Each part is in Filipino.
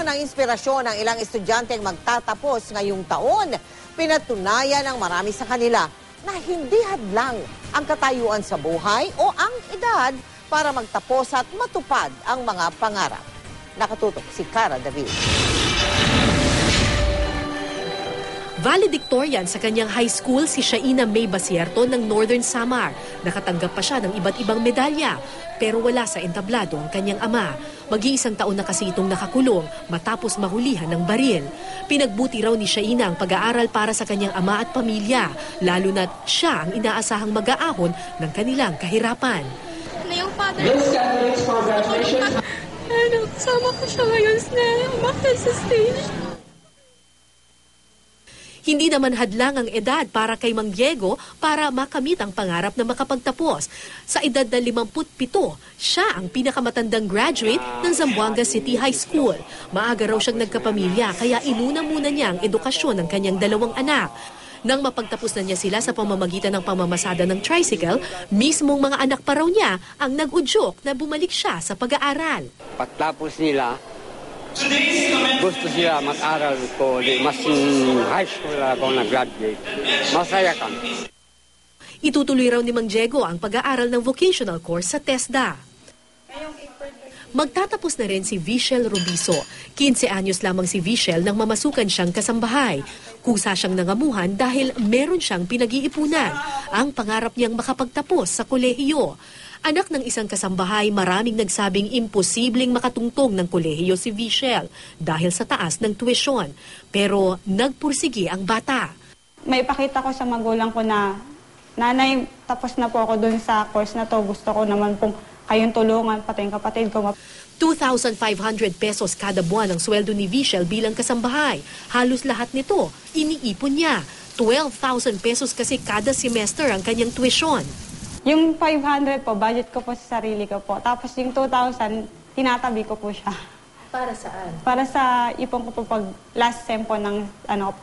Ngayon, ang inspirasyon ng ilang estudyanteng magtatapos ngayong taon, pinatunayan ng marami sa kanila na hindi hadlang ang katayuan sa buhay o ang edad para magtapos at matupad ang mga pangarap. Nakatutok si Cara David. Valedictorian sa kanyang high school si Shaina May Basierto ng Northern Samar. Nakatanggap pa siya ng iba't ibang medalya. Pero wala sa entablado ang kanyang ama. Mag-iisang taon na kasi itong nakakulong matapos mahulihan ng baril. Pinagbuti raw ni Shaina ang pag-aaral para sa kanyang ama at pamilya, lalo na't siya ang inaasahang mag-aahon ng kanilang kahirapan. Yung father kasama ko siya ngayon na umakyat sa stage. Hindi naman hadlang ang edad para kay Mang Diego para makamit ang pangarap na makapagtapos. Sa edad na 57, siya ang pinakamatandang graduate ng Zamboanga City High School. Maaga raw siyang nagkapamilya kaya inuna muna niya ang edukasyon ng kanyang dalawang anak. Nang mapagtapos na niya sila sa pamamagitan ng pamamasada ng tricycle, mismong mga anak pa raw niya ang nag-udyok na bumalik siya sa pag-aaral. Pagtapos nila, gusto sila mag-aral ko, mas high school ako nag-graduate. Masaya kami. Itutuloy raw ni Mang Diego ang pag-aaral ng vocational course sa TESDA. Magtatapos na rin si Vichel Rubiso. 15 anyos lamang si Vichel nang mamasukan siyang kasambahay. Kusa siyang nangamuhan dahil meron siyang pinag-iipunan. Ang pangarap niyang makapagtapos sa kolehiyo. Anak ng isang kasambahay, maraming nagsabing imposibleng makatungtong ng kolehiyo si Vichel dahil sa taas ng tuition. Pero nagpursigi ang bata. May ipakita ko sa magulang ko na, nanay, tapos na po ako dun sa course na to. Gusto ko naman pong kayong tulungan, pati yung kapatid ko. 2,500 pesos kada buwan ang sweldo ni Vichel bilang kasambahay. Halos lahat nito, iniipon niya. 12,000 pesos kasi kada semester ang kanyang tuition. Yung 500 po, budget ko po sa sarili ko po. Tapos yung 2,000, tinatabi ko po siya. Para saan? Para sa ipon ko po pag last sem po ng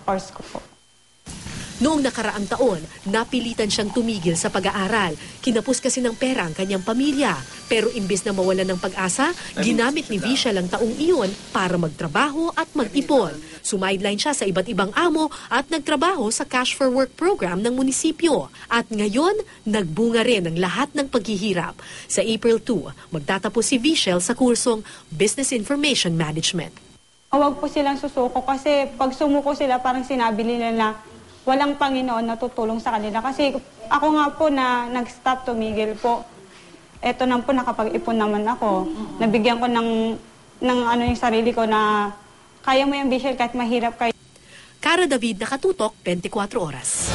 course ko po. Noong nakaraang taon, napilitan siyang tumigil sa pag-aaral. Kinapos kasi ng pera ang kanyang pamilya. Pero imbis na mawalan ng pag-asa, ginamit ni Vichel ang taong iyon para magtrabaho at mag-ipon. Sumideline siya sa iba't ibang amo at nagtrabaho sa Cash for Work program ng munisipyo. At ngayon, nagbunga rin ang lahat ng paghihirap. Sa April 2, magtatapos si Vichel sa kursong Business Information Management. Huwag po silang susuko kasi pag sumuko sila parang sinabi nila na walang Panginoon na tutulong sa kanila. Kasi ako nga po na nag-stop, tumigil po. Eto na po, nakapag-ipon naman ako. Nabigyan ko ng yung sarili ko na kaya mo yung Vichel kahit mahirap kayo. Cara David, Nakatutok, 24 Oras.